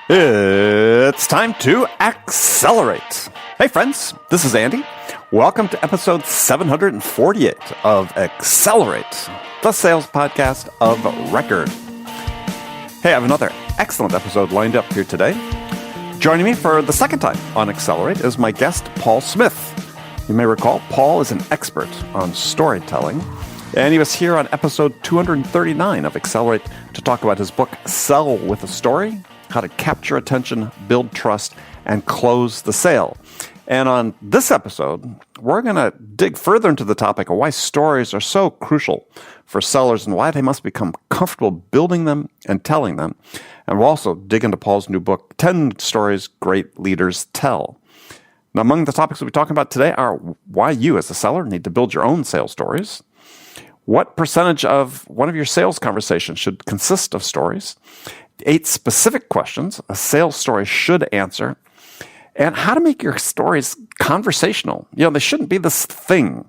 It's time to accelerate. Hey friends, this is Andy. Welcome to episode 748 of Accelerate, the sales podcast of record. Hey, I have another excellent episode lined up here today. Joining me for the second time on Accelerate is my guest, Paul Smith. You may recall, Paul is an expert on storytelling, and he was here on episode 239 of Accelerate to talk about his book, Sell with a Story, How to Capture Attention, Build Trust, and Close the Sale. And on this episode, we're going to dig further into the topic of why stories are so crucial for sellers and why they must become comfortable building them and telling them. And we'll also dig into Paul's new book, 10 Stories Great Leaders Tell. Now, among the topics we'll be talking about today are why you as a seller need to build your own sales stories, what percentage of one of your sales conversations should consist of stories, 8 specific questions a sales story should answer, and how to make your stories conversational. You know, they shouldn't be this thing.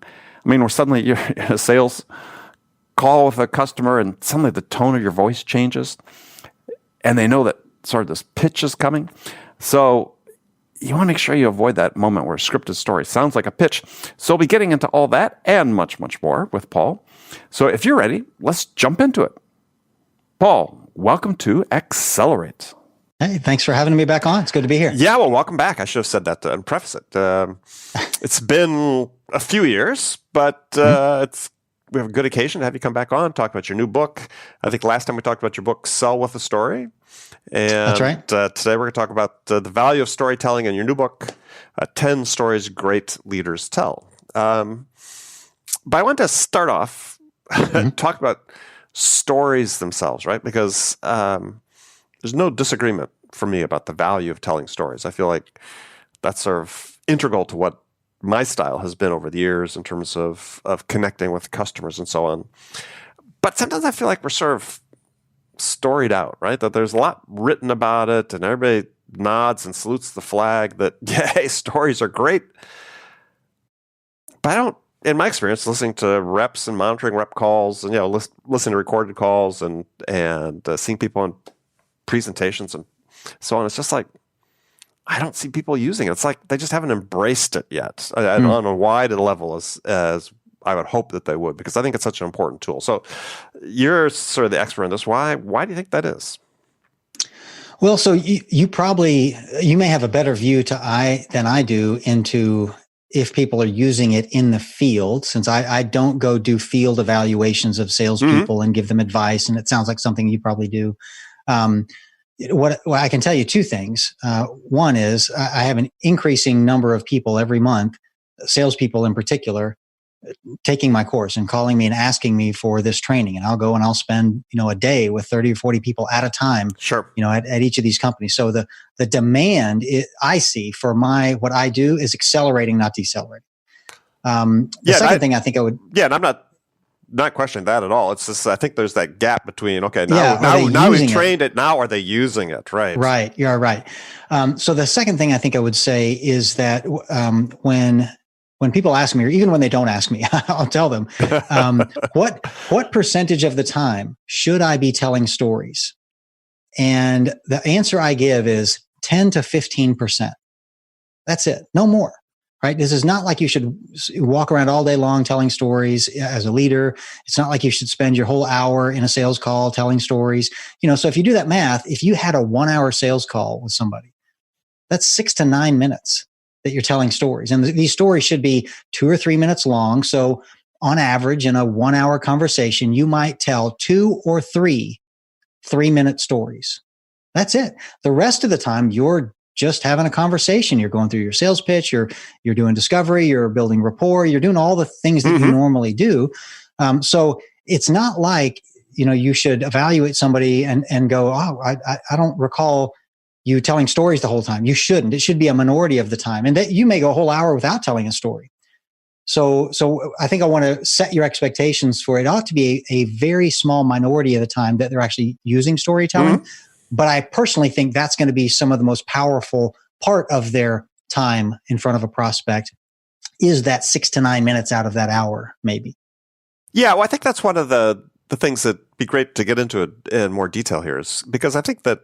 I mean, where suddenly you're in a sales call with a customer and suddenly the tone of your voice changes and they know that sort of this pitch is coming. So you want to make sure you avoid that moment where a scripted story sounds like a pitch. So we'll be getting into all that and much, much more with Paul. So if you're ready, let's jump into it. Paul, welcome to Accelerate. Hey, thanks for having me back on. It's good to be here. Yeah, well, welcome back. I should have said that to preface it. It's been a few years, but we have a good occasion to have you come back on, talk about your new book. I think last time we talked about your book, Sell with a Story. And that's right. Today we're going to talk about the value of storytelling in your new book, 10 Stories Great Leaders Tell. But I want to start off, talk about stories themselves, right? Because there's no disagreement for me about the value of telling stories. I feel like that's sort of integral to what my style has been over the years in terms of connecting with customers and so on. But sometimes I feel like we're sort of storied out, right? That there's a lot written about it and everybody nods and salutes the flag that, yeah, hey, stories are great. But I don't, in my experience, listening to reps and monitoring rep calls and, listening to recorded calls and seeing people on presentations and so on, it's just like, I don't see people using it. It's like they just haven't embraced it yet on a wide level as I would hope that they would, because I think it's such an important tool. So you're sort of the expert in this. Why do you think that is? Well, so you may have a better view than I do into if people are using it in the field, since I don't go do field evaluations of salespeople and give them advice, and it sounds like something you probably do. What I can tell you 2 things. One is I have an increasing number of people every month, salespeople in particular, taking my course and calling me and asking me for this training. And I'll go and I'll spend, a day with 30 or 40 people at a time, sure, at each of these companies. So the demand I see for what I do is accelerating, not decelerating. The second thing I think I would... Yeah, and I'm not questioning that at all. It's just, I think there's that gap between, okay, now we've trained it. Now are they using it? Right. Right. You're right. So the second thing I think I would say is that when people ask me, or even when they don't ask me, I'll tell them, what percentage of the time should I be telling stories? And the answer I give is 10 to 15%. That's it. No more. Right? This is not like you should walk around all day long telling stories as a leader. It's not like you should spend your whole hour in a sales call telling stories. So if you do that math, if you had a 1-hour sales call with somebody, that's 6 to 9 minutes that you're telling stories. And these stories should be 2 or 3 minutes long. So on average, in a 1-hour conversation, you might tell 2 or 3 3-minute stories. That's it. The rest of the time, you're just having a conversation. You're going through your sales pitch. You're doing discovery. You're building rapport. You're doing all the things that you normally do. So it's not like, you should evaluate somebody and go, oh, I don't recall you telling stories the whole time. You shouldn't. It should be a minority of the time. And that you may go a whole hour without telling a story. So I think I want to set your expectations for it. Ought to be a very small minority of the time that they're actually using storytelling. But I personally think that's going to be some of the most powerful part of their time in front of a prospect, is that 6 to 9 minutes out of that hour, maybe. Yeah, well, I think that's one of the the things that be great to get into it in more detail here is because I think that,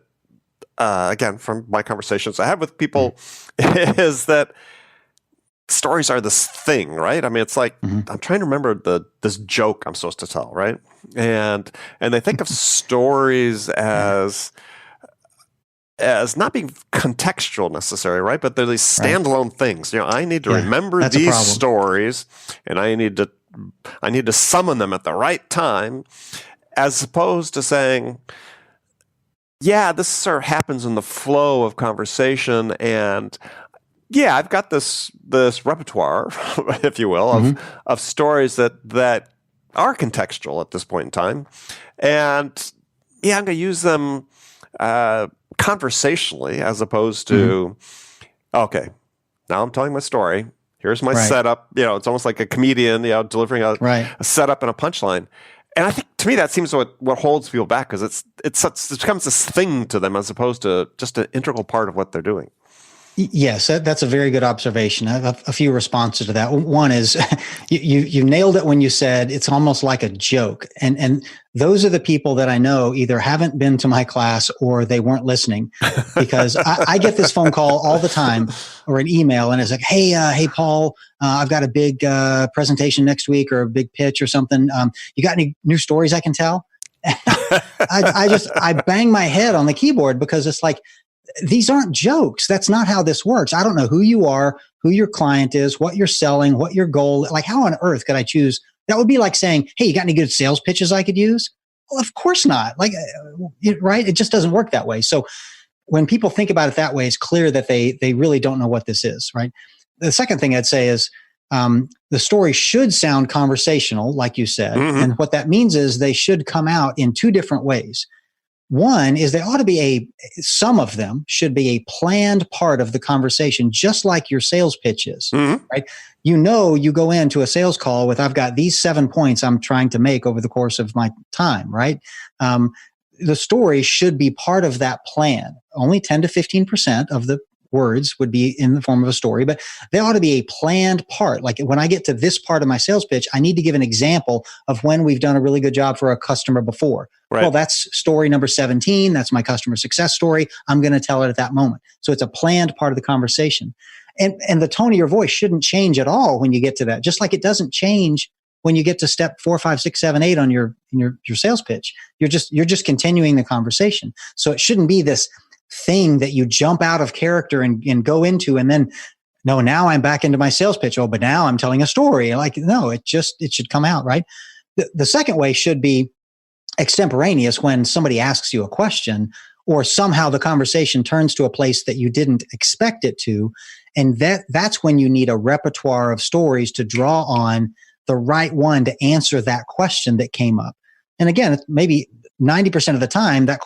again, from my conversations I have with people, is that stories are this thing, right? I mean, it's like, I'm trying to remember this joke I'm supposed to tell, right? And they think of stories as not being contextual necessarily, right? But they're these standalone things. I need to remember these stories, and I need to summon them at the right time, as opposed to saying, yeah, this sort of happens in the flow of conversation, and yeah, I've got this repertoire, if you will, of stories that are contextual at this point in time, and yeah, I'm going to use them conversationally as opposed to, okay, now I'm telling my story. Here's my setup. It's almost like a comedian, delivering a setup and a punchline. And I think, to me, that seems what holds people back, because it becomes this thing to them as opposed to just an integral part of what they're doing. Yes, that's a very good observation. I have a few responses to that. One is you nailed it when you said it's almost like a joke. And those are the people that I know either haven't been to my class or they weren't listening, because I get this phone call all the time or an email, and it's like, hey, Paul, I've got a big presentation next week or a big pitch or something. You got any new stories I can tell? I bang my head on the keyboard, because it's like, these aren't jokes. That's not how this works. I don't know who you are, who your client is, what you're selling, what your goal. Like, how on earth could I choose? That would be like saying, hey, you got any good sales pitches I could use? Well, of course not. Like, right? It just doesn't work that way. So when people think about it that way, it's clear that they really don't know what this is, right? The second thing I'd say is the story should sound conversational, like you said. And what that means is they should come out in two different ways. One is they ought to be some of them should be a planned part of the conversation, just like your sales pitch is, right? You go into a sales call with, I've got these 7 points I'm trying to make over the course of my time, right? The story should be part of that plan. Only 10 to 15% of the words would be in the form of a story, but they ought to be a planned part. Like, when I get to this part of my sales pitch, I need to give an example of when we've done a really good job for a customer before. Right. Well, that's story number 17. That's my customer success story. I'm going to tell it at that moment. So it's a planned part of the conversation. And the tone of your voice shouldn't change at all when you get to that. Just like it doesn't change when you get to step 4, 5, 6, 7, 8 on your sales pitch. You're just continuing the conversation. So it shouldn't be this thing that you jump out of character and go into, and then, no, now I'm back into my sales pitch. Oh, but now I'm telling a story. Like, no, it should come out, right? The second way should be extemporaneous, when somebody asks you a question, or somehow the conversation turns to a place that you didn't expect it to. And that's when you need a repertoire of stories to draw on the right one to answer that question that came up. And again, maybe 90% of the time, that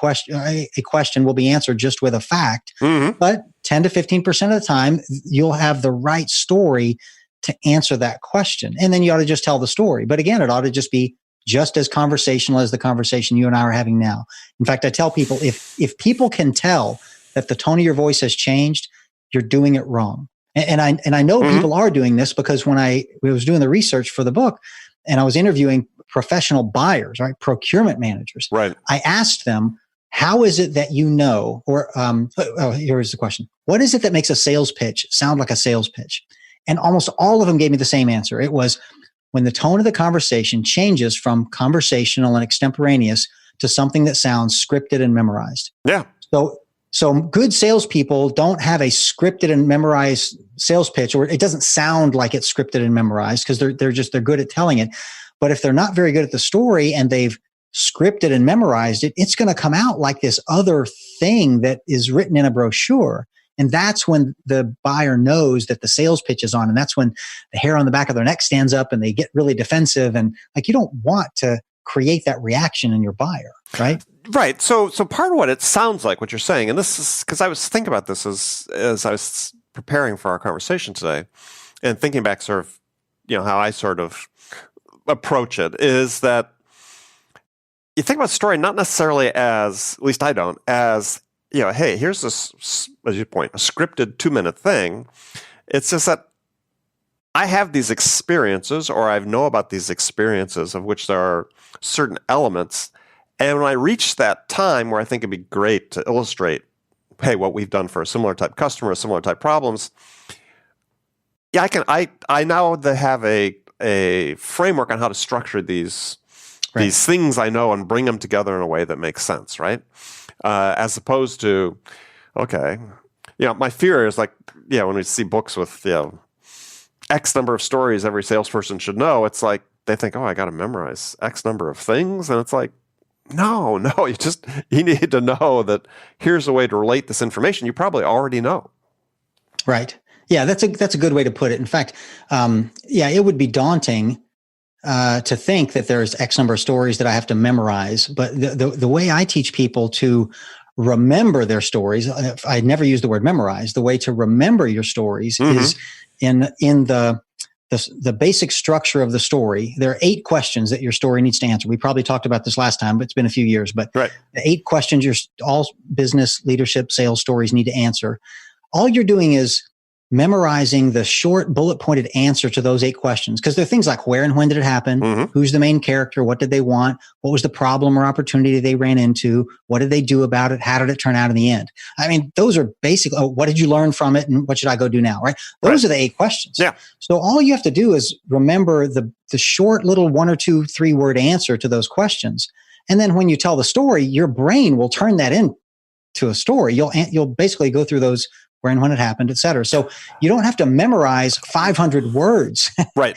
a question will be answered just with a fact, but 10 to 15% of the time, you'll have the right story to answer that question. And then you ought to just tell the story. But again, it ought to just be just as conversational as the conversation you and I are having now. In fact, I tell people, if people can tell that the tone of your voice has changed, you're doing it wrong. And I know people are doing this, because when I was doing the research for the book and I was interviewing professional buyers, right, procurement managers, right, I asked them, how is it that you know, or here's the question. What is it that makes a sales pitch sound like a sales pitch? And almost all of them gave me the same answer. It was when the tone of the conversation changes from conversational and extemporaneous to something that sounds scripted and memorized. Yeah. So good salespeople don't have a scripted and memorized sales pitch, or it doesn't sound like it's scripted and memorized, because they're good at telling it. But if they're not very good at the story and they've scripted and memorized it, it's going to come out like this other thing that is written in a brochure. And that's when the buyer knows that the sales pitch is on. And that's when the hair on the back of their neck stands up and they get really defensive. And like, you don't want to create that reaction in your buyer, right? Right. So part of what it sounds like, what you're saying, and this is because I was thinking about this as I was preparing for our conversation today, and thinking back sort of, how I sort of approach it, is that you think about story not necessarily as, at least I don't, as, hey, here's this, as you point, a scripted 2-minute thing. It's just that I have these experiences, or I know about these experiences of which there are certain elements. And when I reach that time where I think it'd be great to illustrate, hey, what we've done for a similar type customer, similar type problems, yeah, I now have a framework on how to structure these things I know and bring them together in a way that makes sense, right? As opposed to, okay, my fear is like, when we see books with, X number of stories every salesperson should know, it's like they think, oh, I got to memorize X number of things. And it's like, no, you need to know that here's a way to relate this information you probably already know. Right. Yeah, that's a good way to put it. In fact, it would be daunting to think that there's X number of stories that I have to memorize. But the way I teach people to remember their stories, I never use the word memorize. The way to remember your stories is in the basic structure of the story. There are 8 questions that your story needs to answer. We probably talked about this last time, but it's been a few years. But the 8 questions all business, leadership, sales stories need to answer. All you're doing is memorizing the short bullet-pointed answer to those 8 questions, because there are things like where and when did it happen, who's the main character, what did they want, what was the problem or opportunity they ran into, what did they do about it, how did it turn out in the end. I mean, those are basic. What did you learn from it, and what should I go do now? Right? Those are the 8 questions. Yeah. So all you have to do is remember the short little 1 or 2, 3 word answer to those questions, and then when you tell the story, your brain will turn that into a story. You'll basically go through those where and when it happened, et cetera. So you don't have to memorize 500 words. Right.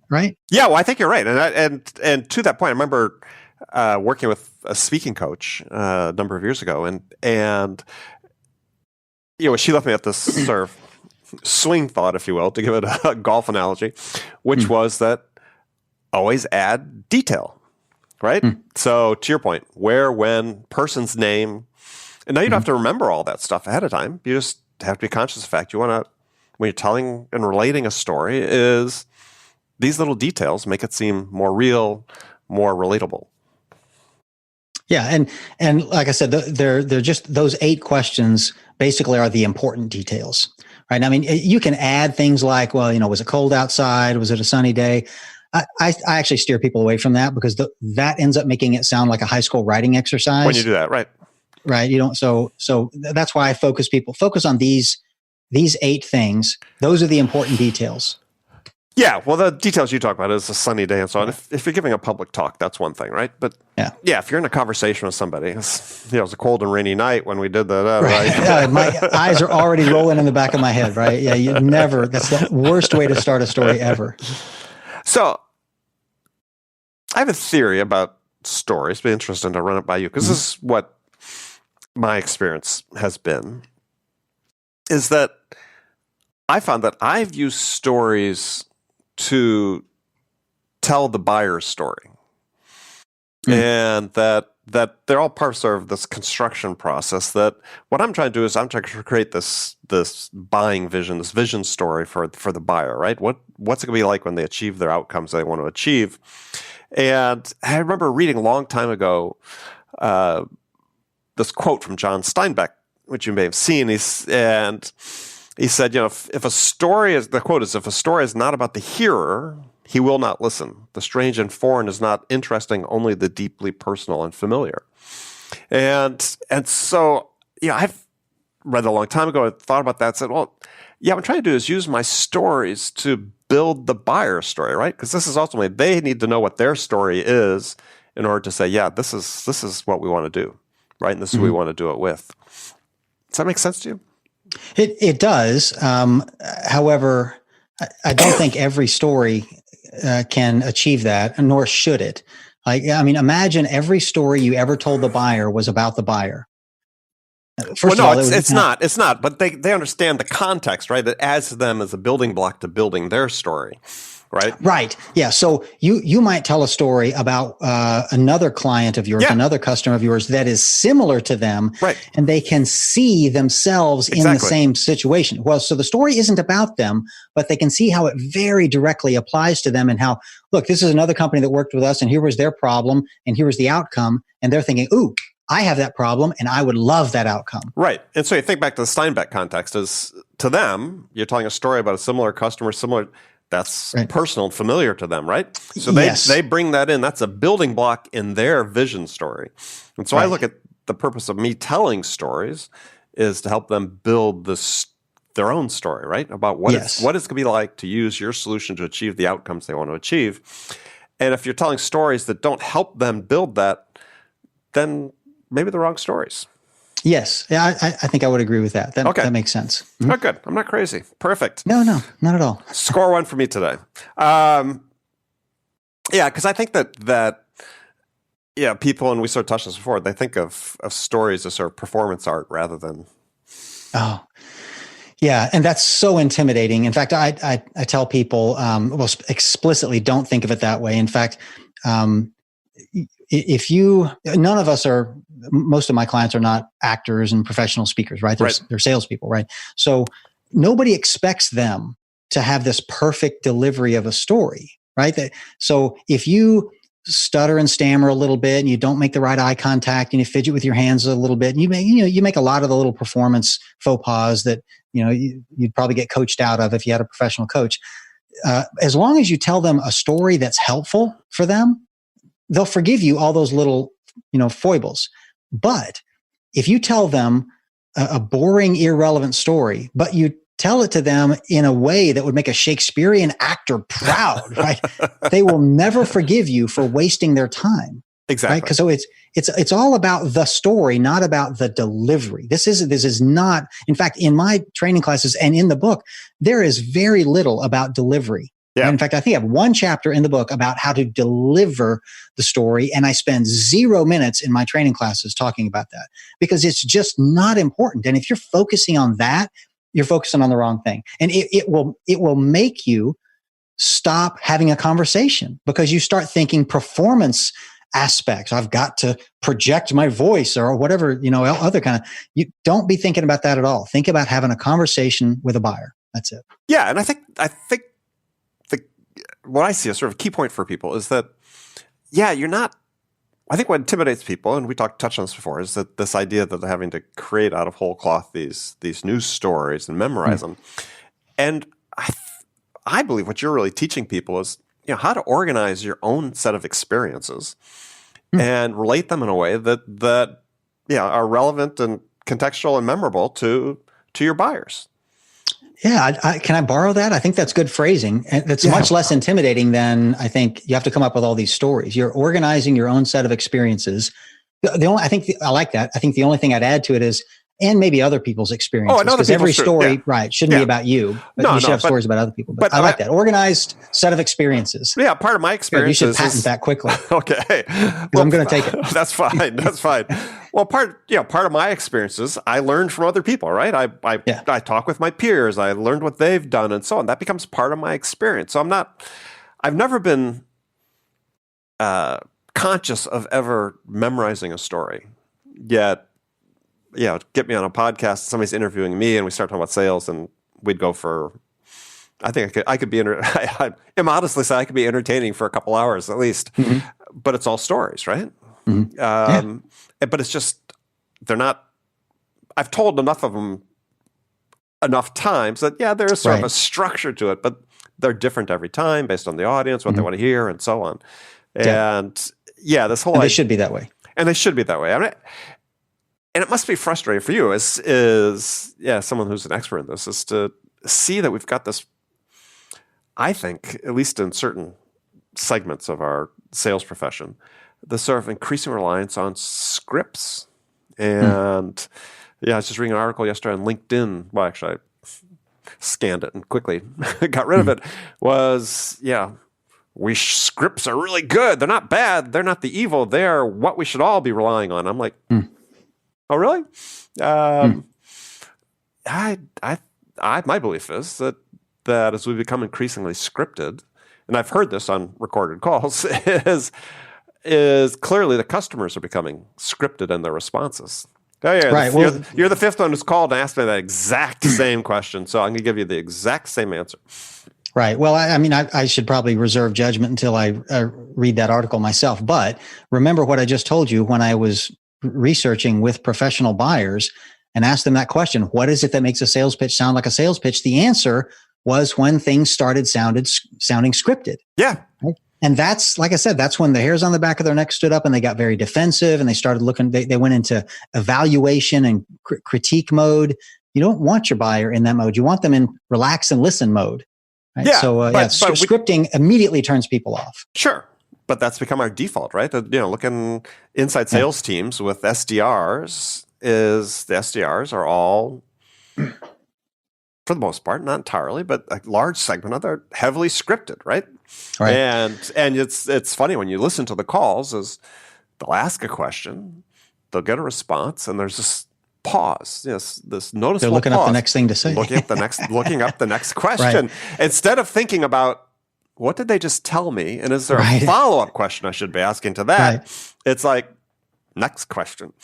Right? Yeah, well, I think you're right. And to that point, I remember working with a speaking coach a number of years ago, and she left me at this sort of swing thought, if you will, to give it a golf analogy, which was that always add detail, right? So to your point, where, when, person's name. And now you don't have to remember all that stuff ahead of time. You just have to be conscious of the fact when you're telling and relating a story, is these little details make it seem more real, more relatable. Yeah, and like I said, they're just those 8 questions basically are the important details, right? I mean, you can add things like, well, was it cold outside? Was it a sunny day? I actually steer people away from that, because that ends up making it sound like a high school writing exercise. When you do that, right? Right. You don't. So that's why I focus on these 8 things. Those are the important details. Yeah. Well, the details you talk about is a sunny day and so on. If you're giving a public talk, that's one thing, right? But if you're in a conversation with somebody, it was a cold and rainy night when we did that. Right. My eyes are already rolling in the back of my head. Right. Yeah. That's the worst way to start a story ever. So I have a theory about stories. It'd be interesting to run it by you, because this is what my experience has been, is that I found that I've used stories to tell the buyer's story, and that they're all parts of this construction process. That what I'm trying to do is I'm trying to create this buying vision, this vision story for the buyer, right? What's it going to be like when they achieve their outcomes they want to achieve? And I remember reading a long time ago this quote from John Steinbeck, which you may have seen. He said, if a story is not about the hearer, he will not listen. The strange and foreign is not interesting, only the deeply personal and familiar. And so, I've read a long time ago, I thought about that and said, well, what I'm trying to do is use my stories to build the buyer's story, right? Because this is ultimately, they need to know what their story is in order to say, this is what we want to do. Right, and this is who we want to do it with. Does that make sense to you? It does. However, I don't think every story can achieve that, nor should it. Imagine every story you ever told the buyer was about the buyer. It's not. But they understand the context, right? That adds to them as a building block to building their story. Right. Yeah. So you might tell a story about another client of yours, another customer of yours that is similar to them, right? And they can see themselves in the same situation. Well, so the story isn't about them, but they can see how it very directly applies to them, and how, look, this is another company that worked with us, and here was their problem, and here was the outcome, and they're thinking, ooh, I have that problem, and I would love that outcome. Right. And so you think back to the Steinbeck context, is to them, you're telling a story about a similar customer, that's right. personal and familiar to them, right? So Yes. they bring that in. That's a building block in their vision story. And so I look at the purpose of me telling stories is to help them build their own story, right? About what it's going to be like to use your solution to achieve the outcomes they want to achieve. And if you're telling stories that don't help them build that, then maybe the wrong stories. Yes. Yeah, I think I would agree with that. That makes sense. Mm-hmm. Oh, good. I'm not crazy. Perfect. No, not at all. Score 1 for me today. Yeah, because I think that people, and we sort of touched this before, they think of stories as sort of performance art rather than... Oh, yeah. And that's so intimidating. In fact, I tell people, explicitly don't think of it that way. In fact, none of us are, most of my clients are not actors and professional speakers, right? They're salespeople, right? So nobody expects them to have this perfect delivery of a story, right? So if you stutter and stammer a little bit and you don't make the right eye contact and you fidget with your hands a little bit, and you make a lot of the little performance faux pas that, you'd probably get coached out of if you had a professional coach. As long as you tell them a story that's helpful for them, they'll forgive you all those little, foibles. But if you tell them a boring, irrelevant story, but you tell it to them in a way that would make a Shakespearean actor proud, right? They will never forgive you for wasting their time. Exactly. Right? Because so it's all about the story, not about the delivery. This is not, in fact, in my training classes and in the book, there is very little about delivery. Yeah. And in fact, I think I have one chapter in the book about how to deliver the story. And I spend 0 minutes in my training classes talking about that because it's just not important. And if you're focusing on that, you're focusing on the wrong thing. And it will make you stop having a conversation because you start thinking performance aspects. I've got to project my voice or whatever, other kind of, you don't be thinking about that at all. Think about having a conversation with a buyer. That's it. Yeah. And I think what I see as sort of a key point for people is that, you're not, I think what intimidates people, and we touched on this before, is that this idea that they're having to create out of whole cloth these news stories and memorize them. And I believe what you're really teaching people is, how to organize your own set of experiences and relate them in a way that are relevant and contextual and memorable to your buyers. Yeah. Can I borrow that? I think that's good phrasing. And that's much less intimidating than I think you have to come up with all these stories. You're organizing your own set of experiences. I like that. I think the only thing I'd add to it is, and maybe other people's experiences, because every story, shouldn't be about you, but you should have stories about other people. But I like that. Organized set of experiences. Yeah. Part of my experience you should patent that quickly. Okay. I'm going to take it. That's fine. That's fine. Well, part of my experiences, I learned from other people, right? I talk with my peers. I learned what they've done and so on. That becomes part of my experience. So I've never been conscious of ever memorizing a story yet. Get me on a podcast, somebody's interviewing me and we start talking about sales and we'd go for, I think I could be, I immodestly say I could be entertaining for a couple hours at least, but it's all stories, right? But it's just, they're not, I've told enough of them enough times that, there is sort of a structure to it, but they're different every time based on the audience, what they want to hear and so on. And this whole... And they should be that way. And they should be that way. I mean, and it must be frustrating for you as someone who's an expert in this, is to see that we've got this, I think, at least in certain segments of our sales profession, the sort of increasing reliance on scripts. And I was just reading an article yesterday on LinkedIn. Well, actually, I scanned it and quickly got rid of it. Scripts are really good. They're not bad. They're not the evil. They're what we should all be relying on. I'm like, oh, really? My belief is that as we become increasingly scripted, and I've heard this on recorded calls, is clearly the customers are becoming scripted in their responses. You're the fifth one who's called and asked me that exact same question, so I'm going to give you the exact same answer. Right. Well, I should probably reserve judgment until I read that article myself. But remember what I just told you when I was researching with professional buyers and asked them that question: what is it that makes a sales pitch sound like a sales pitch? The answer was when things started sounding scripted. Yeah. Right? And that's, like I said, that's when the hairs on the back of their neck stood up and they got very defensive and they started looking, they went into evaluation and critique mode. You don't want your buyer in that mode. You want them in relax and listen mode. Right? Yeah. So scripting immediately turns people off. Sure. But that's become our default, right? Looking inside sales teams with SDRs is the SDRs are all, for the most part, not entirely, but a large segment of them are heavily scripted, right? Right. And it's funny when you listen to the calls is they'll ask a question, they'll get a response, and there's this pause, this noticeable They're looking pause, up the next thing to say. looking up the next question, Right. instead of thinking about what did they just tell me, and is there a follow-up question I should be asking to that? Right. It's like next question.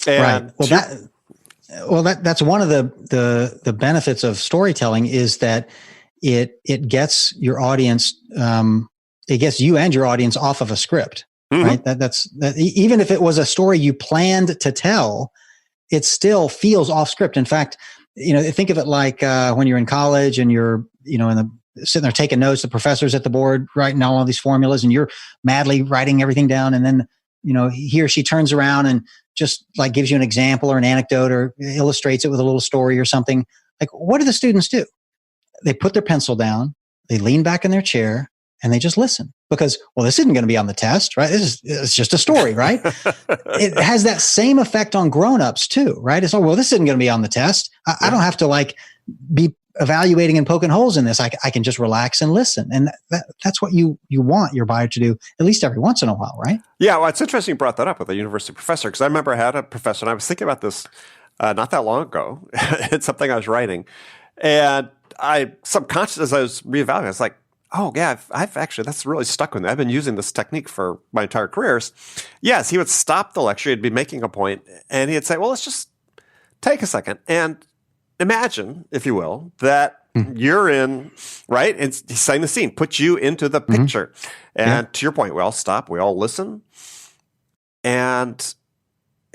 And that's one of the benefits of storytelling is that it gets your audience, it gets you and your audience off of a script, right? That's even if it was a story you planned to tell, it still feels off script. In fact, think of it like when you're in college and you're sitting there taking notes, the professor's at the board writing all these formulas, and you're madly writing everything down, and then he or she turns around and just like gives you an example or an anecdote or illustrates it with a little story or something. Like, what do the students do? They put their pencil down, they lean back in their chair, and they just listen because, well, this isn't going to be on the test, right? It's just a story, right? It has that same effect on grownups too, right? It's, well, this isn't going to be on the test. I don't have to be evaluating and poking holes in this. I can just relax and listen. And that's what you want your buyer to do at least every once in a while, right? Yeah. Well, it's interesting you brought that up with a university professor, because I remember I had a professor and I was thinking about this not that long ago. It's something I was writing. And I subconsciously, as I was reevaluating, I was like, oh yeah, I've actually, that's really stuck with me. I've been using this technique for my entire careers. Yes, he would stop the lecture, he'd be making a point, and he'd say, well, let's just take a second and imagine, if you will, that you're in, right? And he's setting the scene, put you into the picture. And to your point, we all stop, we all listen. And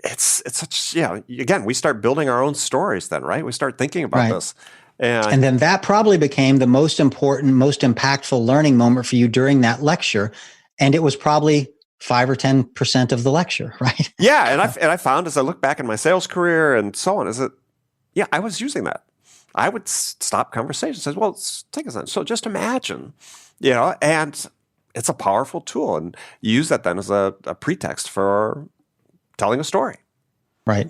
it's such, again, we start building our own stories then, right? We start thinking about this. And then that probably became the most important, most impactful learning moment for you during that lecture. And it was probably 5 or 10% of the lecture, right? Yeah. And I found as I look back in my sales career and so on, I was using that. I would stop conversations, say, well, take a second. So just imagine, and it's a powerful tool. And you use that then as a pretext for telling a story. Right.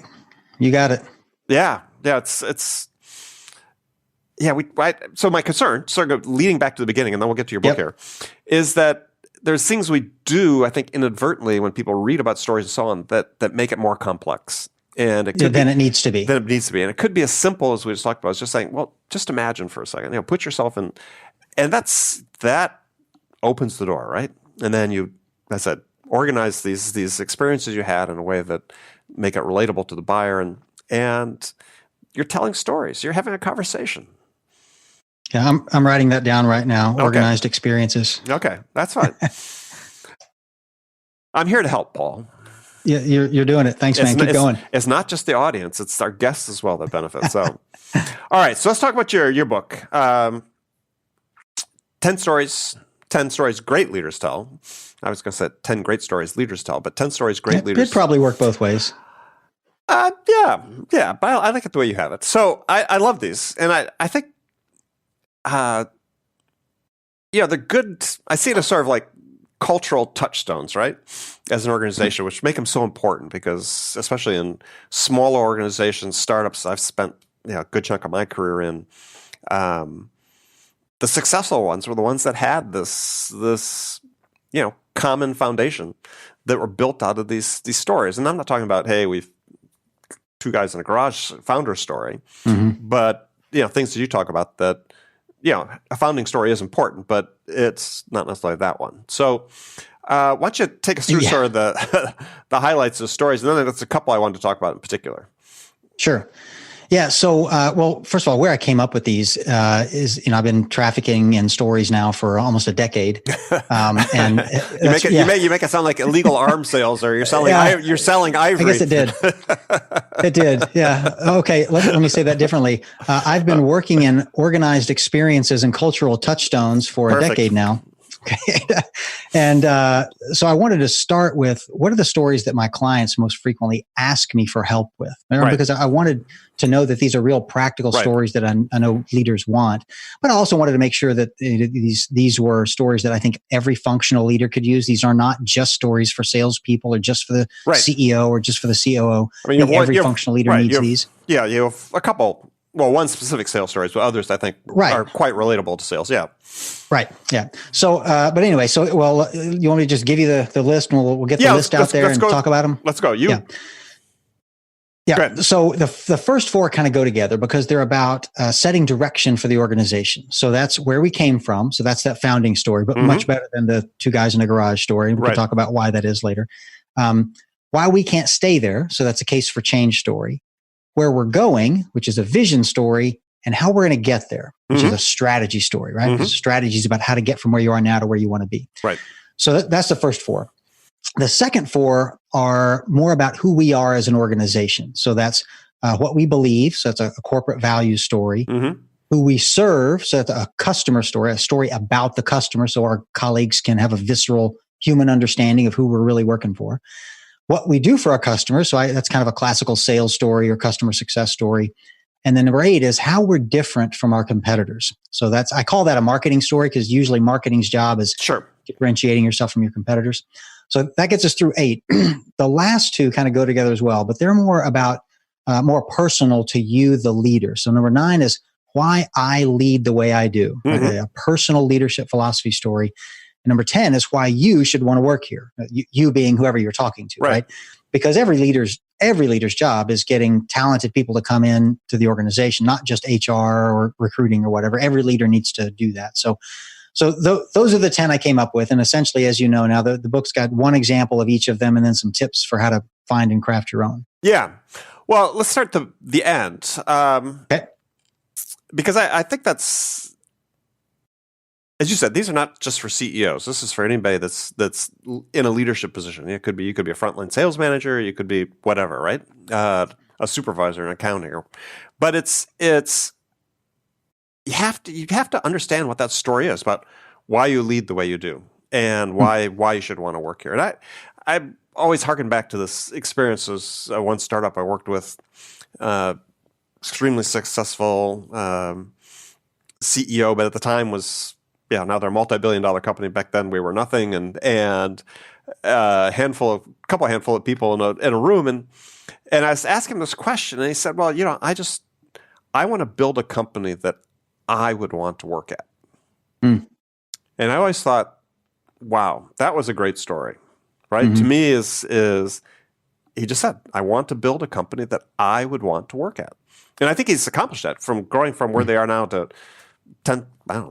You got it. Yeah. Yeah. So my concern, sort of leading back to the beginning, and then we'll get to your book here, is that there's things we do, I think, inadvertently when people read about stories and so on that make it more complex. And it needs to be. Then it needs to be. And it could be as simple as we just talked about. It's just saying, well, just imagine for a second, put yourself in, and that opens the door, right? And then you, as I said, organize these experiences you had in a way that make it relatable to the buyer, and you're telling stories. You're having a conversation. Yeah, I'm writing that down right now. Okay. Organized experiences. Okay, that's fine. I'm here to help, Paul. Yeah, you're doing it. Thanks, man. Keep going. It's not just the audience; it's our guests as well that benefit. So, all right. So let's talk about your book. 10 stories great leaders tell. I was going to say 10 great stories leaders tell, but 10 stories great leaders. It'd probably work both ways. Yeah. But I like it the way you have it. So I love these, and I think, they're good. I see it as sort of like cultural touchstones, right? As an organization, which make them so important because, especially in smaller organizations, startups, I've spent a good chunk of my career in. The successful ones were the ones that had this common foundation that were built out of these stories. And I'm not talking about, hey, we've two guys in a garage founder story, but things that you talk about that. A founding story is important, but it's not necessarily that one. So why don't you take us through sort of the highlights of stories, and then there's a couple I wanted to talk about in particular. Sure. Yeah. So, well, first of all, where I came up with these is, I've been trafficking in stories now for almost a decade. And you make it sound like illegal arms sales, or you're selling ivory. I guess it did. It did. Yeah. Okay. Let me say that differently. I've been working in organized experiences and cultural touchstones for a decade now. Okay. And so I wanted to start with, what are the stories that my clients most frequently ask me for help with? Because I wanted to know that these are real practical stories that I know leaders want. But I also wanted to make sure that these were stories that I think every functional leader could use. These are not just stories for salespeople or just for the CEO or just for the COO. I mean, every functional leader needs these. Yeah, you have a couple. Well, one specific sales stories, but others I think are quite relatable to sales. Yeah. Right. Yeah. So, but anyway, you want me to just give you the list, and we'll get the list out there and talk about them? Let's go. Yeah. So the first four kind of go together because they're about setting direction for the organization. So that's where we came from. So that's that founding story, but much better than the two guys in a garage story. We can talk about why that is later. Why we can't stay there. So that's a case for change story. Where we're going, which is a vision story, and how we're going to get there, which is a strategy story, right? Because strategy is about how to get from where you are now to where you want to be. Right. So that's the first four. The second four are more about who we are as an organization. So that's what we believe. So that's a corporate value story. Who we serve. So that's a customer story, a story about the customer. So our colleagues can have a visceral human understanding of who we're really working for. What we do for our customers. So that's kind of a classical sales story or customer success story. And then number 8 is how we're different from our competitors. So I call that a marketing story because usually marketing's job is differentiating yourself from your competitors. So that gets us through 8. The last 2 kind of go together as well, but they're more about more personal to you, the leader. So number 9 is why I lead the way I do, a personal leadership philosophy story. And number 10 is why you should want to work here. You being whoever you're talking to, right? Because every leader's job is getting talented people to come in to the organization, not just HR or recruiting or whatever. Every leader needs to do that. So those are the 10 I came up with. And essentially, as you know now, the book's got one example of each of them and then some tips for how to find and craft your own. Yeah. Well, let's start the end. Okay. Because I think that's, as you said, these are not just for CEOs. This is for anybody that's in a leadership position. You could be a frontline sales manager. You could be whatever, right? A supervisor in accounting, but it's you have to understand what that story is about, why you lead the way you do, and why you should want to work here. And I always harken back to this experience. As one startup I worked with, extremely successful CEO, but at the time was. Yeah, now they're a multi-billion-dollar company. Back then, we were nothing, and a couple handful of people in a room, and I was asking him this question, and he said, "Well, I want to build a company that I would want to work at." And I always thought, "Wow, that was a great story." Right? To me, is he just said, "I want to build a company that I would want to work at," and I think he's accomplished that from growing from where they are now to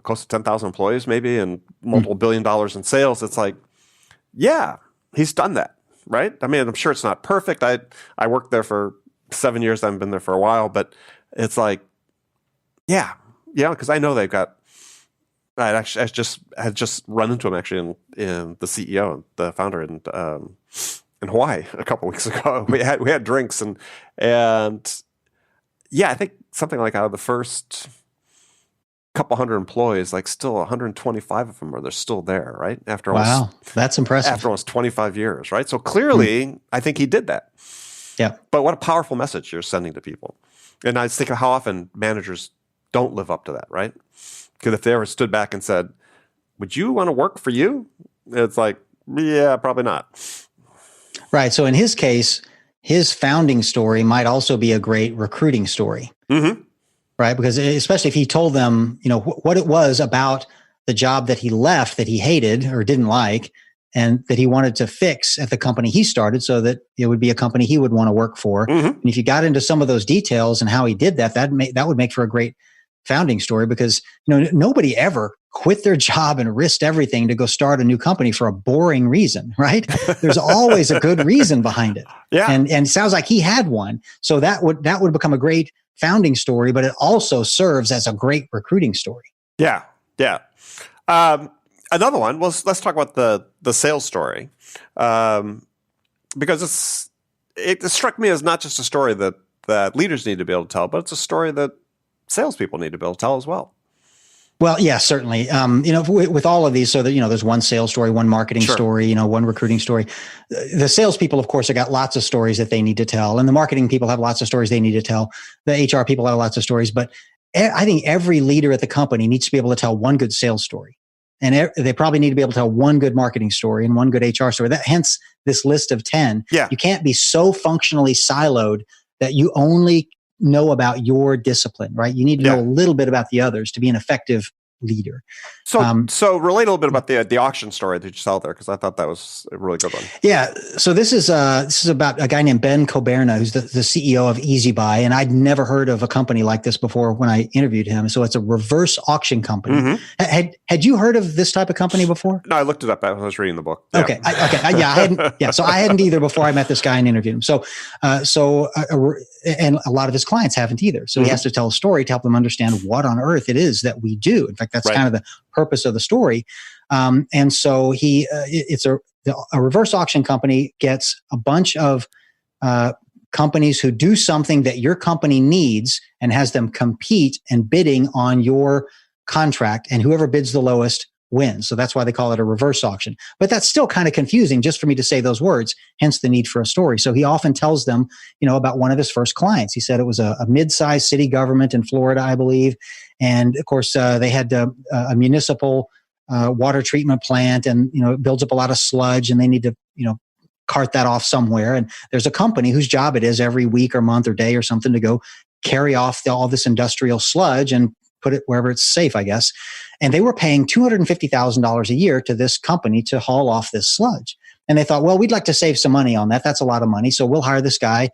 close to 10,000 employees maybe and multiple $1 billion in sales. It's like, yeah, he's done that, right? I mean, I'm sure it's not perfect. I worked there for 7 years. I haven't been there for a while, but it's like, yeah, because I know they've got, I had just run into him actually in the CEO, the founder in Hawaii a couple weeks ago. We had drinks and yeah, I think something like out of the first couple hundred employees, like still 125 of them they're still there, right? That's impressive. After almost 25 years, right? So clearly, I think he did that. Yeah. But what a powerful message you're sending to people. And I think of how often managers don't live up to that, right? Because if they ever stood back and said, "Would you want to work for you?" It's like, yeah, probably not. Right. So in his case, his founding story might also be a great recruiting story. Right? Because especially if he told them, what it was about the job that he left that he hated or didn't like, and that he wanted to fix at the company he started so that it would be a company he would want to work for. And if you got into some of those details and how he did that would make for a great founding story because, nobody ever quit their job and risked everything to go start a new company for a boring reason, right? There's always a good reason behind it. Yeah. And it sounds like he had one. So that would become a great founding story, but it also serves as a great recruiting story. Yeah. Yeah. Another one was, let's talk about the sales story. Because it struck me as not just a story that that leaders need to be able to tell, but it's a story that salespeople need to be able to tell as well. Well, yeah, certainly. With all of these, so that, there's one sales story, one marketing story, one recruiting story. The salespeople, of course, have got lots of stories that they need to tell. And the marketing people have lots of stories they need to tell. The HR people have lots of stories. But I think every leader at the company needs to be able to tell one good sales story. And they probably need to be able to tell one good marketing story and one good HR story. Hence this list of 10. Yeah. You can't be so functionally siloed that you only know about your discipline, right? You need to know a little bit about the others to be an effective leader. So relate a little bit about the auction story that you saw there, because I thought that was a really good one. Yeah. So this is about a guy named Ben Coberna, who's the CEO of EasyBuy, and I'd never heard of a company like this before when I interviewed him. So it's a reverse auction company. Mm-hmm. Had you heard of this type of company before? No, I looked it up. I was reading the book. Yeah. Okay. I hadn't. Yeah. So I hadn't either before I met this guy and interviewed him. And a lot of his clients haven't either. So he has to tell a story to help them understand what on earth it is that we do. In fact, that's kind of the purpose of the story. And so it's a reverse auction company gets a bunch of companies who do something that your company needs and has them compete and bidding on your contract, and whoever bids the lowest wins. So that's why they call it a reverse auction. But that's still kind of confusing just for me to say those words, hence the need for a story. So he often tells them, about one of his first clients. He said it was a mid-sized city government in Florida, I believe. And of course, they had a municipal water treatment plant, and, it builds up a lot of sludge, and they need to, cart that off somewhere. And there's a company whose job it is every week or month or day or something to go carry off all this industrial sludge and put it wherever it's safe, I guess. And they were paying $250,000 a year to this company to haul off this sludge. And they thought, well, we'd like to save some money on that. That's a lot of money. So we'll hire this guy,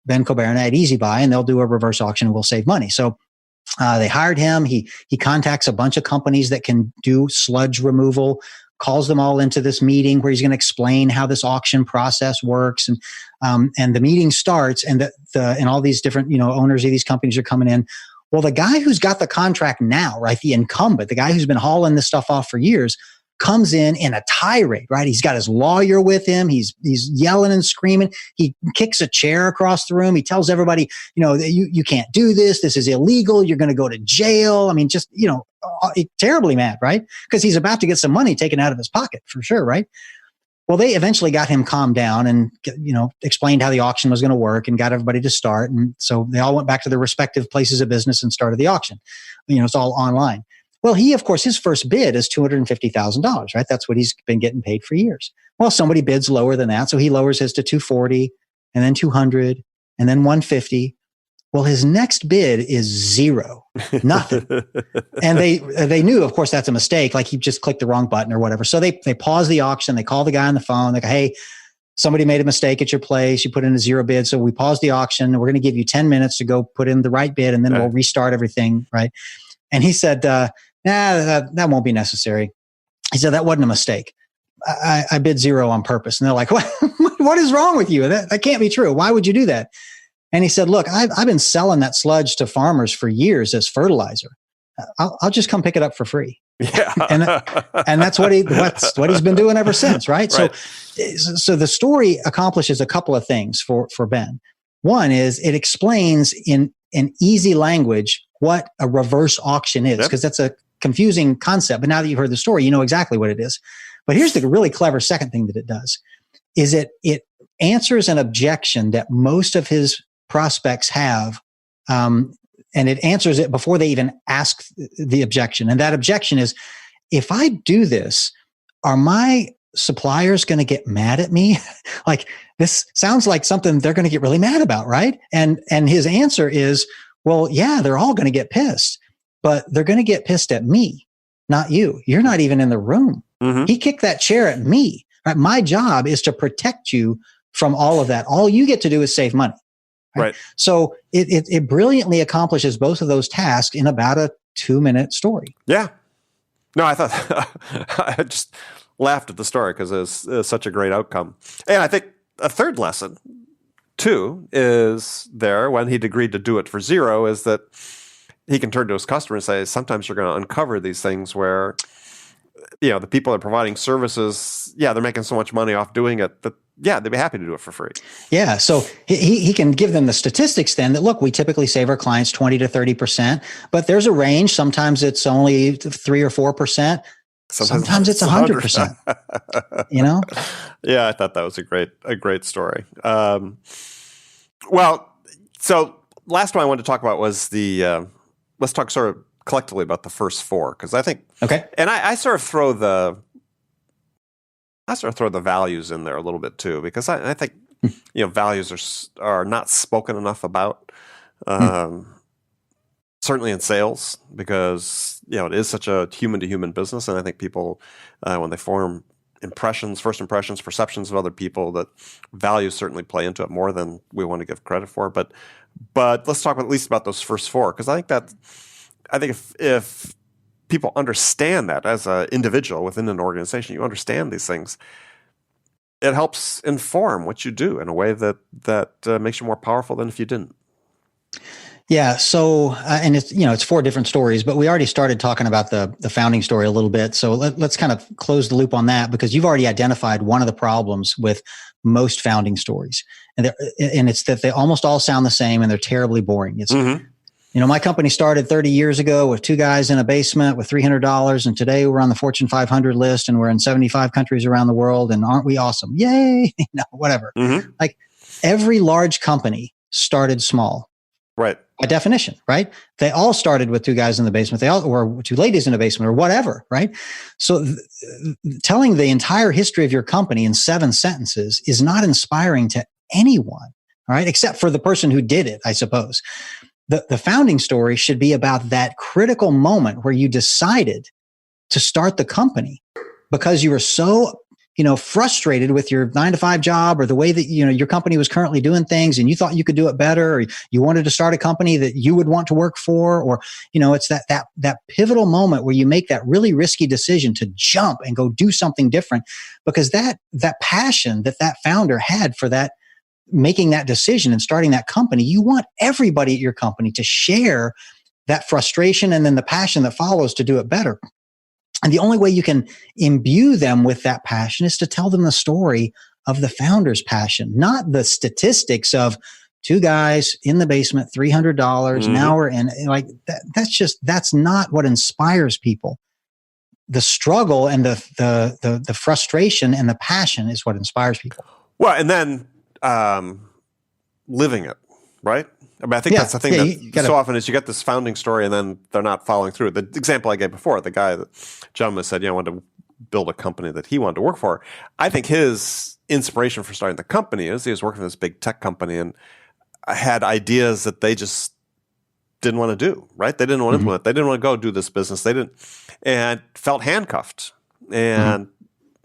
Ben Coberna at EasyBuy, and they'll do a reverse auction and we'll save money. So they hired him. He contacts a bunch of companies that can do sludge removal, calls them all into this meeting where he's going to explain how this auction process works. And the meeting starts, and and all these different, owners of these companies are coming in. Well, the guy who's got the contract now, right, the incumbent, the guy who's been hauling this stuff off for years, comes in a tirade, right? He's got his lawyer with him. He's yelling and screaming. He kicks a chair across the room. He tells everybody, you can't do this. This is illegal. You're going to go to jail. I mean, just, terribly mad, right? Because he's about to get some money taken out of his pocket for sure, right? Well, they eventually got him calmed down and, explained how the auction was going to work and got everybody to start. And so they all went back to their respective places of business and started the auction. It's all online. Well, of course, his first bid is $250,000, right? That's what he's been getting paid for years. Well, somebody bids lower than that. So he lowers his to 240 and then 200 and then 150. Well, his next bid is zero, nothing. And they knew, of course, that's a mistake. Like he just clicked the wrong button or whatever. So they pause the auction. They call the guy on the phone. They go, hey, somebody made a mistake at your place. You put in a zero bid. So we pause the auction. We're going to give you 10 minutes to go put in the right bid, and then we'll restart everything, right? And he said, that won't be necessary. He said, that wasn't a mistake. I bid zero on purpose. And they're like, what is wrong with you? That can't be true. Why would you do that? And he said, look, I've been selling that sludge to farmers for years as fertilizer. I'll just come pick it up for free. Yeah. and that's what he's been doing ever since. Right. So the story accomplishes a couple of things for Ben. One is it explains in easy language what a reverse auction is, because that's a confusing concept. But now that you've heard the story, you know exactly what it is. But here's the really clever second thing that it does is it answers an objection that most of his prospects have, and it answers it before they even ask the objection. And that objection is, if I do this, are my suppliers going to get mad at me? Like, this sounds like something they're going to get really mad about, right? And his answer is, well, yeah, they're all going to get pissed, but they're going to get pissed at me, not you. You're not even in the room. Mm-hmm. He kicked that chair at me. Right? My job is to protect you from all of that. All you get to do is save money. Right. So it brilliantly accomplishes both of those tasks in about a 2-minute story. Yeah. No, I thought I just laughed at the story because it was such a great outcome. And I think a third lesson too is there when he'd agreed to do it for zero is that he can turn to his customer and say, sometimes you're going to uncover these things where the people that are providing services, they're making so much money off doing it that, they'd be happy to do it for free. Yeah. So he can give them the statistics then that, look, we typically save our clients 20 to 30%, but there's a range. Sometimes it's only 3 or 4%. Sometimes it's 100%, Yeah. I thought that was a great story. Well, so last one I wanted to talk about was let's talk sort of collectively about the first 4, because I think, okay. And I sort of throw the values in there a little bit too, because I think values are not spoken enough about, certainly in sales, because it is such a human to human business, and I think people when they form first impressions, perceptions of other people, that values certainly play into it more than we want to give credit for. But let's talk at least about those first 4, because I think if people understand that as an individual within an organization, you understand these things, it helps inform what you do in a way that makes you more powerful than if you didn't. Yeah. So, and it's 4 different stories, but we already started talking about the founding story a little bit. So let's kind of close the loop on that, because you've already identified one of the problems with most founding stories. And it's that they almost all sound the same and they're terribly boring. It's, my company started 30 years ago with 2 guys in a basement with $300. And today we're on the Fortune 500 list and we're in 75 countries around the world. And aren't we awesome? Yay. Whatever. Like every large company started small. Right. By definition, right? They all started with 2 guys in the basement. Or 2 ladies in a basement or whatever, right? So telling the entire history of your company in 7 sentences is not inspiring to anyone, all right? Except for the person who did it, I suppose. The founding story should be about that critical moment where you decided to start the company because you were so frustrated with your 9-to-5 job or the way that, your company was currently doing things and you thought you could do it better, or you wanted to start a company that you would want to work for, or, it's that pivotal moment where you make that really risky decision to jump and go do something different, because that passion that founder had for that, making that decision and starting that company, you want everybody at your company to share that frustration and then the passion that follows to do it better. And the only way you can imbue them with that passion is to tell them the story of the founder's passion, not the statistics of 2 guys in the basement, $300 an hour. And like that's not what inspires people. The struggle and the frustration and the passion is what inspires people. Well, and then living it, right? I mean, I think that's the thing so often is you get this founding story and then they're not following through. The example I gave before, the gentleman said, wanted to build a company that he wanted to work for. I think his inspiration for starting the company is he was working for this big tech company and had ideas that they just didn't want to do, right? They didn't want to implement. They didn't want to go do this business. They didn't, and felt handcuffed. And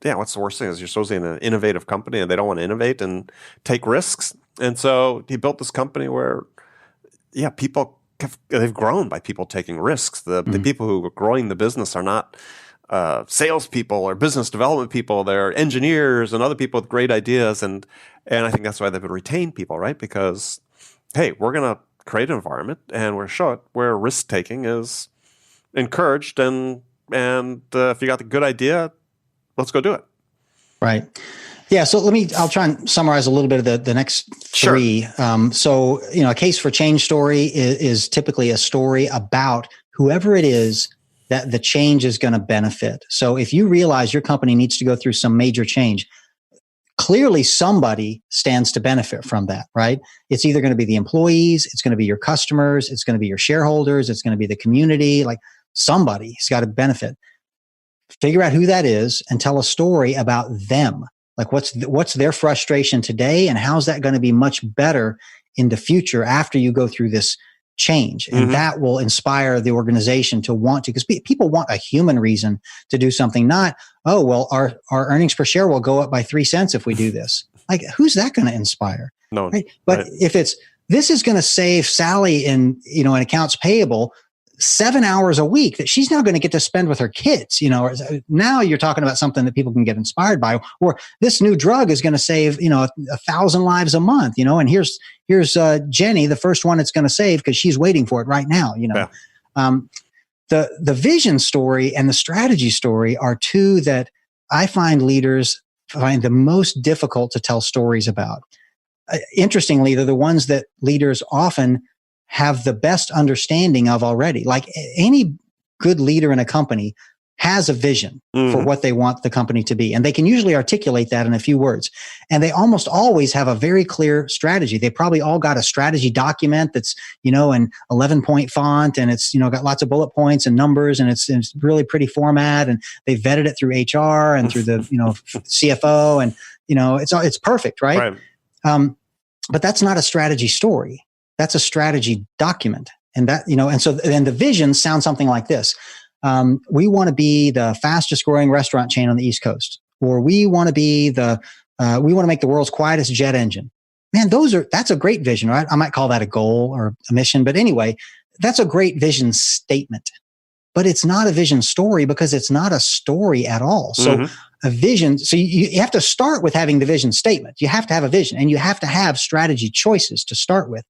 what's the worst thing is you're supposed to be in an innovative company and they don't want to innovate and take risks. And so he built this company where, people they've grown by people taking risks. The people who are growing the business are not salespeople or business development people. They're engineers and other people with great ideas. And I think that's why they've retained people, right? Because, hey, we're going to create an environment and we're show it where risk taking is encouraged. And if you got the good idea, let's go do it. Right. Yeah. So I'll try and summarize a little bit of the next 3. Sure. A case for change story is typically a story about whoever it is that the change is going to benefit. So if you realize your company needs to go through some major change, clearly somebody stands to benefit from that, right? It's either going to be the employees, it's going to be your customers, it's going to be your shareholders, it's going to be the community, like somebody's got to benefit. Figure out who that is and tell a story about them. Like what's their frustration today and how's that going to be much better in the future after you go through this change? And that will inspire the organization to want to, because people want a human reason to do something, not, oh, well, our earnings per share will go up by 3 cents if we do this. Like, who's that going to inspire? No. Right? But if this is going to save Sally in accounts payable 7 hours a week that she's now going to get to spend with her kids, now you're talking about something that people can get inspired by, or this new drug is going to save, 1,000 lives a month, and here's Jenny, the first one it's going to save because she's waiting for it right now, The vision story and the strategy story are two that I find leaders find the most difficult to tell stories about. Interestingly, they're the ones that leaders often have the best understanding of already. Like any good leader in a company has a vision for what they want the company to be. And they can usually articulate that in a few words. And they almost always have a very clear strategy. They probably all got a strategy document that's, in 11-point font, and it's, got lots of bullet points and numbers, and it's really pretty format. And they vetted it through HR and through the, CFO, and, it's perfect, right? But that's not a strategy story. That's a strategy document. And that, and the vision sounds something like this. We want to be the fastest growing restaurant chain on the East Coast, or we want to be we want to make the world's quietest jet engine. Man, that's a great vision, right? I might call that a goal or a mission, but anyway, that's a great vision statement, but it's not a vision story because it's not a story at all. So a vision, so you have to start with having the vision statement. You have to have a vision, and you have to have strategy choices to start with,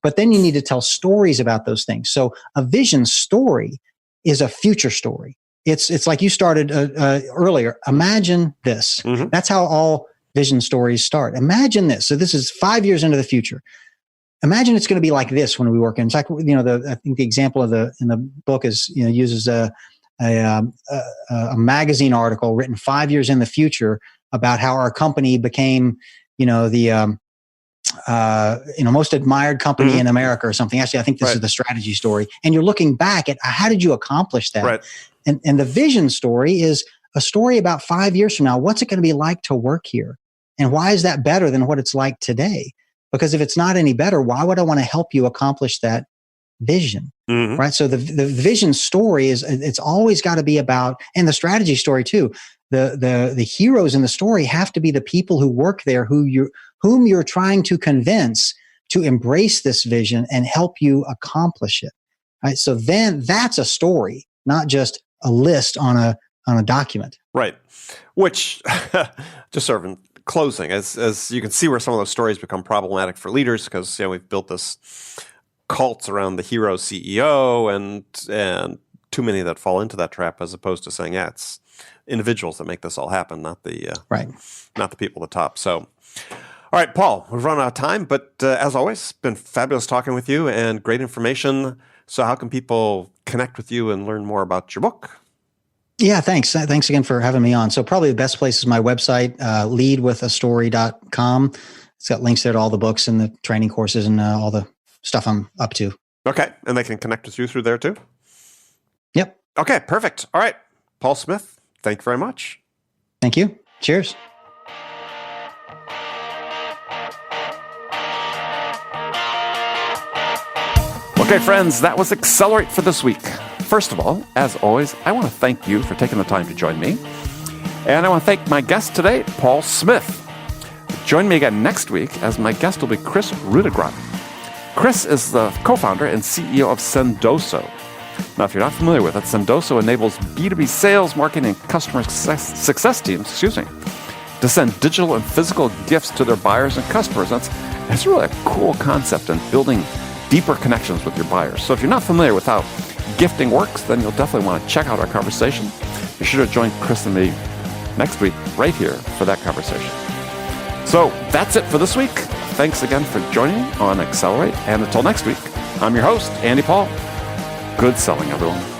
but then you need to tell stories about those things. So a vision story is a future story. It's like you started earlier. Imagine this. That's how all vision stories start. Imagine this. So this is 5 years into the future. Imagine it's going to be like this when we work. In fact, I think the example in the book is uses a magazine article written 5 years in the future about how our company became the most admired company in America or something. Actually, I think this is the strategy story. And you're looking back at how did you accomplish that? Right. And the vision story is a story about 5 years from now. What's it going to be like to work here? And why is that better than what it's like today? Because if it's not any better, why would I want to help you accomplish that vision? Right. So the vision story it's always got to be about, and the strategy story too. The heroes in the story have to be the people who work there, whom you're trying to convince to embrace this vision and help you accomplish it. Right. So then that's a story, not just a list on a document. Right. Which, just sort of in closing, as you can see where some of those stories become problematic for leaders, because we've built this cult around the hero CEO, and too many that fall into that trap, as opposed to saying, it's individuals that make this all happen, not the not the people at the top. So, all right, Paul, we've run out of time, but as always, it's been fabulous talking with you and great information. So how can people connect with you and learn more about your book? Yeah, thanks. Thanks again for having me on. So probably the best place is my website, leadwithastory.com. It's got links there to all the books and the training courses and all the stuff I'm up to. Okay. And they can connect with you through there too? Yep. Okay, perfect. All right. Paul Smith, thank you very much. Thank you. Cheers. Okay, friends, that was Accelerate for this week. First of all, as always, I want to thank you for taking the time to join me. And I want to thank my guest today, Paul Smith. Join me again next week, as my guest will be Chris Rudegron. Chris is the co-founder and CEO of Sendoso. Now, if you're not familiar with it, Sendoso enables B2B sales, marketing, and customer success teams, to send digital and physical gifts to their buyers and customers. It's really a cool concept in building deeper connections with your buyers. So if you're not familiar with how gifting works, then you'll definitely want to check out our conversation. Be sure to join Chris and me next week right here for that conversation. So that's it for this week. Thanks again for joining on Accelerate. And until next week, I'm your host, Andy Paul. Good selling, everyone.